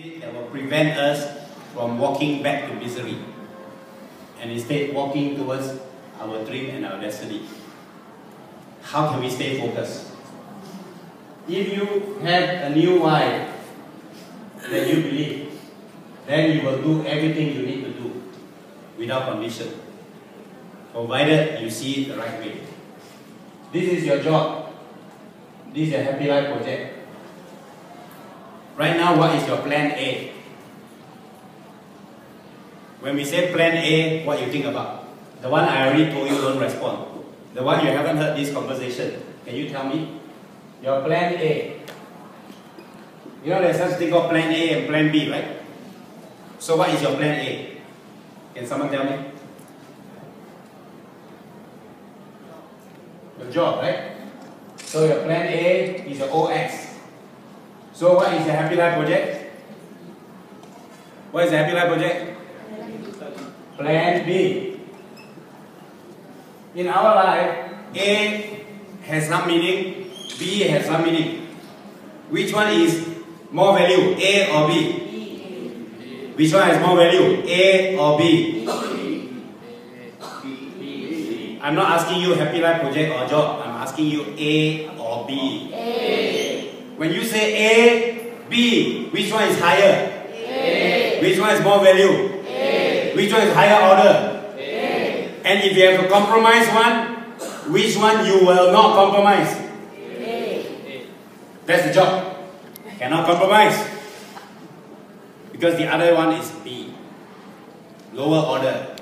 it that will prevent us from walking back to misery and instead walking towards our dream and our destiny. How can we stay focused? If you have a new why that you believe, then you will do everything you need to do without condition, provided you see it the right way. This is your job. This is your Happy Life project. Right now, what is your plan A? When we say plan A, what you think about? The one I already told you, don't respond. The one you haven't heard this conversation, can you tell me? Your plan A. You know there's such thing called plan A and plan B, right? So what is your plan A? Can someone tell me? Your job, right? So your plan A is your OX. So what is the Happy Life project? What is the Happy Life project? Plan B. In our life, A has some meaning, B has some meaning. Which one is more value, A or B? Which one has more value, A or B? I'm not asking you Happy Life project or job. I'm asking you A or B. When you say A, B, which one is higher? A. Which one is more value? A. Which one is higher order? A. And if you have to compromise one, which one you will not compromise? A. That's the job. Cannot compromise. Because the other one is B. Lower order.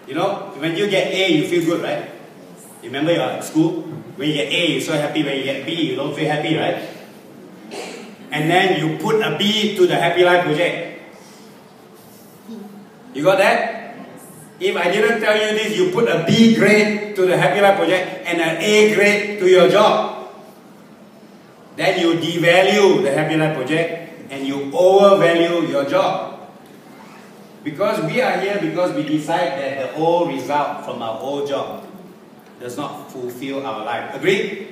You know, when you get A, you feel good, right? Remember you're at school? When you get A, you're so happy. When you get B, you don't feel happy, right? And then you put a B to the Happy Life project. You got that? If I didn't tell you this, you put a B grade to the Happy Life project and an A grade to your job. Then you devalue the Happy Life project and you overvalue your job. Because we are here because we decide that the old result from our old job does not fulfill our life. Agree?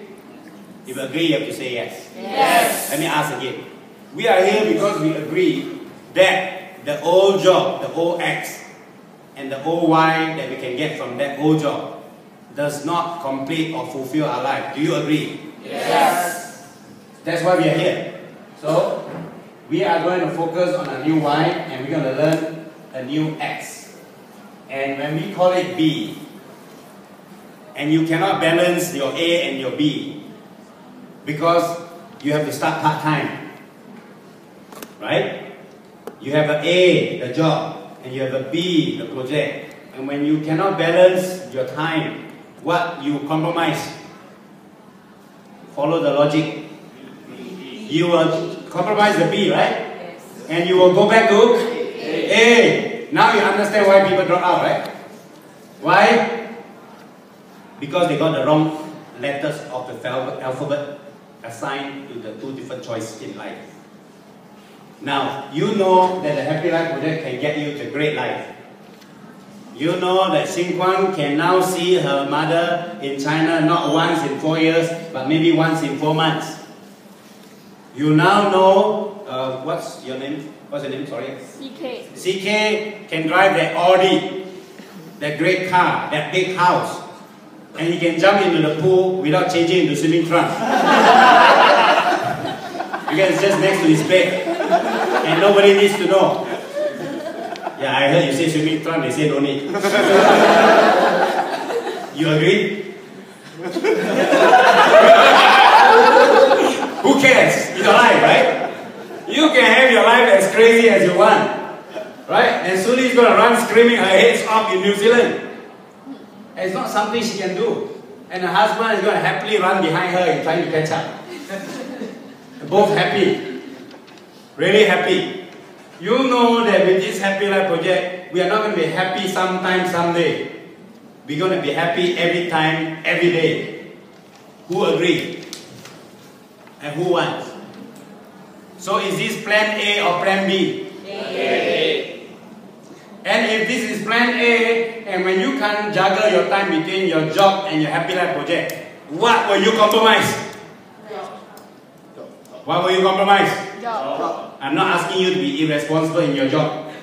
If you agree, you have to say yes. Yes. Let me ask again. We are here because we agree that the old job, the old X, and the old Y that we can get from that old job does not complete or fulfill our life. Do you agree? Yes. That's why we are here. So, we are going to focus on a new Y and we're going to learn a new X. And when we call it B, and you cannot balance your A and your B because you have to start part-time, right? You have an A, the job, and you have a B, the project. And when you cannot balance your time, what you compromise? Follow the logic. You will compromise the B, right? And you will go back to A. Now you understand why people drop out, right? Why? Because they got the wrong letters of the alphabet assigned to the two different choices in life. Now, you know that the Happy Life project can get you to great life. You know that Xin Kuang can now see her mother in China not once in 4 years, but maybe once in 4 months. You now know, what's your name? What's your name? Sorry. CK. CK can drive that Audi, that great car, that big house. And he can jump into the pool without changing into swimming trunk. Because it's just next to his bed. And nobody needs to know. Yeah, I heard you say swimming trunk, they say no need. You agree? Who cares? It's your life, right? You can have your life as crazy as you want. Right? And Suli is going to run screaming her heads off in New Zealand. It's not something she can do. And her husband is going to happily run behind her and trying to catch up. Both happy. Really happy. You know that with this Happy Life project, we are not going to be happy sometime, someday. We're going to be happy every time, every day. Who agree? And who wants? So is this plan A or plan B? A. And if this is plan A, and when you can't juggle your time between your job and your Happy Life project, what will you compromise? What will you compromise? Job. I'm not asking you to be irresponsible in your job.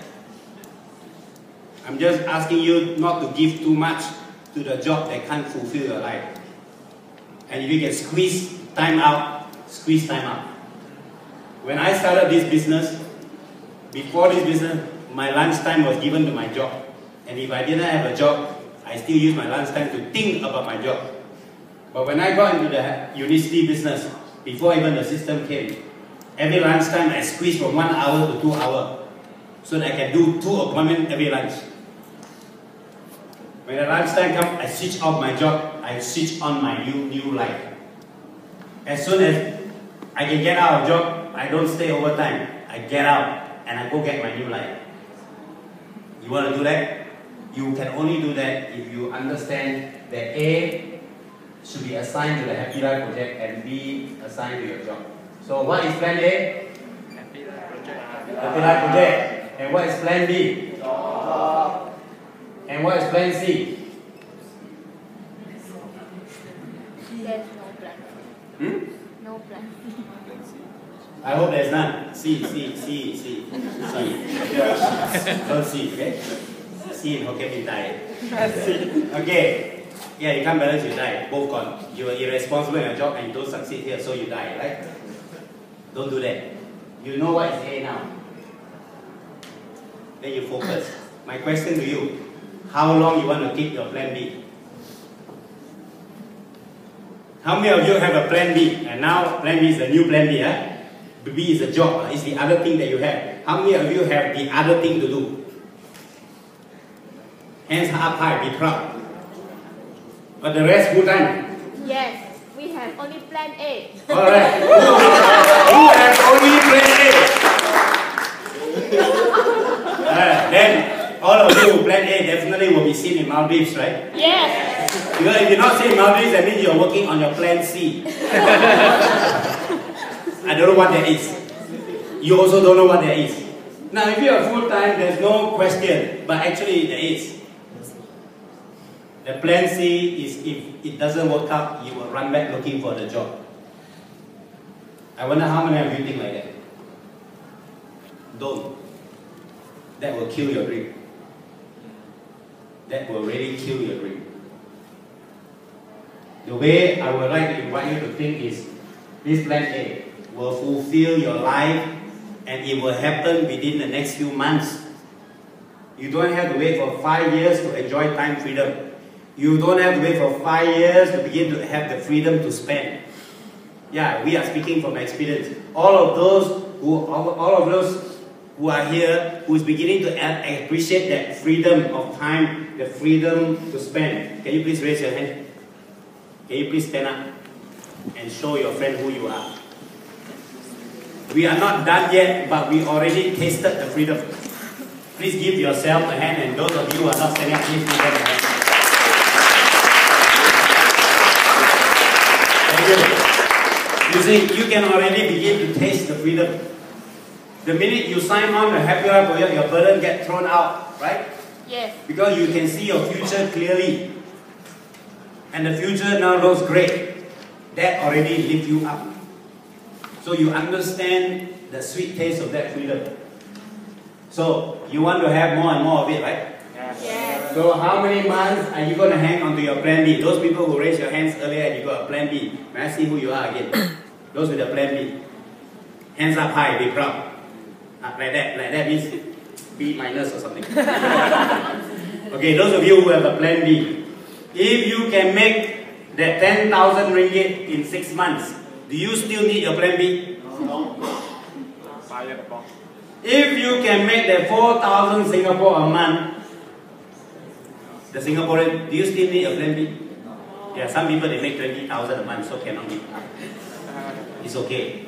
I'm just asking you not to give too much to the job that can't fulfill your life. And if you can squeeze time out, squeeze time out. When I started this business, before this business, my lunchtime was given to my job. And if I didn't have a job, I still use my lunchtime to think about my job. But when I got into the Unicity business, before even the system came, every lunchtime I squeeze from 1 hour to 2 hours so that I can do 2 appointments every lunch. When the lunchtime comes, I switch off my job, I switch on my new life. As soon as I can get out of job, I don't stay overtime. I get out and I go get my new life. You want to do that? You can only do that if you understand that A should be assigned to the Happy Life project and B assigned to your job. So what is plan A? Happy Life project. Happy Life project. And what is plan B? Job. And what is plan C? There's no plan. No plan. I hope there's none. C. Don't C, okay? C in Hokkien Mee Thai. Okay. Yeah, you can't balance, you die. Both gone. You are irresponsible in your job and you don't succeed here, so you die, right? Don't do that. You know what is A now. Then you focus. My question to you, how long you want to keep your plan B? How many of you have a plan B? And now plan B is the new plan B, huh? B is a job, it's the other thing that you have. How many of you have the other thing to do? Hands up high, be proud. But the rest full time? Yes, we have only plan A. Alright. Who has only plan A? Then all of you who plan A definitely will be seen in Maldives, right? Yes. Because if you're not seen in Maldives, that means you're working on your plan C. I don't know what that is. You also don't know what that is. Now, if you are full time, there's no question, but actually there is. The plan C is if it doesn't work out, you will run back looking for the job. I wonder how many of you think like that. Don't. That will kill your dream. That will really kill your dream. The way I would like to invite you to think is, this plan A will fulfill your life and it will happen within the next few months. You don't have to wait for 5 years to enjoy time freedom. You don't have to wait for 5 years to begin to have the freedom to spend. Yeah, we are speaking from experience. All of those who are here, who is beginning to appreciate that freedom of time, the freedom to spend. Can you please raise your hand? Can you please stand up and show your friend who you are? We are not done yet, but we already tasted the freedom. Please give yourself a hand, and those of you who are not standing up, please give them a hand. Thank you. You see, you can already begin to taste the freedom. The minute you sign on the Happy Life project, your burden gets thrown out, right? Yes. Because you can see your future clearly. And the future now looks great. That already lifts you up. So you understand the sweet taste of that freedom. So you want to have more and more of it, right? Yes. So how many months are you going to hang on to your plan B? Those people who raised your hands earlier and you got a plan B. May I see who you are again? Those with a plan B. Hands up high, be proud. Like that means B minus or something. Okay, those of you who have a plan B. If you can make that 10,000 ringgit in 6 months, do you still need your plan B? No. If you can make that 4,000 Singapore a month, the Singaporean, do you still need a plan B? Yeah, some people they make 20,000 a month, so cannot be. It's okay.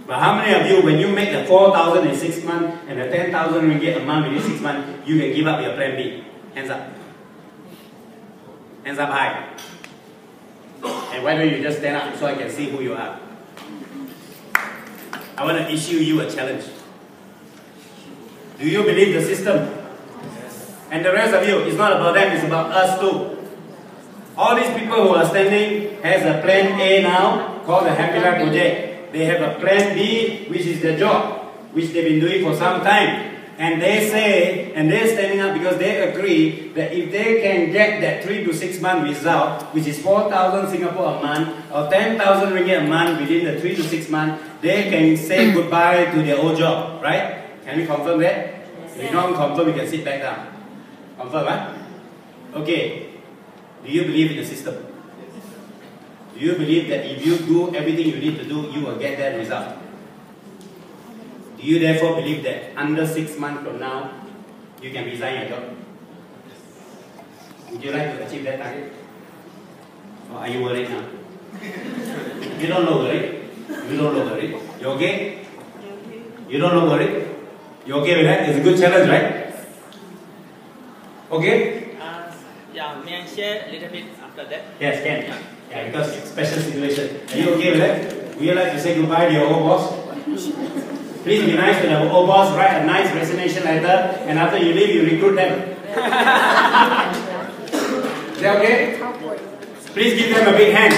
But how many of you, when you make the 4,000 in 6 months and the 10,000 ringgit a month within 6 months, you can give up your plan B? Hands up. Hands up high. And why don't you just stand up so I can see who you are? I want to issue you a challenge. Do you believe the system? And the rest of you, it's not about them, it's about us too. All these people who are standing has a plan A now, called the Happy Life Project. they have a plan B, which is their job, which they've been doing for some time. And they say, and they're standing up because they agree that if they can get that 3 to 6 month result, which is 4,000 Singapore a month or 10,000 ringgit a month within the 3 to 6 months, they can say goodbye to their old job, right? Can we confirm that? If you don't confirm, you can sit back down. Confirm, huh? Okay. Do you believe in the system? Do you believe that if you do everything you need to do, you will get that result? Do you therefore believe that under 6 months from now, you can resign your job? Would you like to achieve that target? Or are you worried now? You don't look worried. You don't look worried. You okay? You don't look worried. You okay with that? It's a good challenge, right? Okay? Yeah, may I share a little bit after that? Yes, can. Yeah, because it's special situation. Are you okay with that? Would you like to say goodbye to your old boss? Please be nice to the old boss, write a nice resignation letter, and after you leave, you recruit them. Is that okay? Please give them a big hand.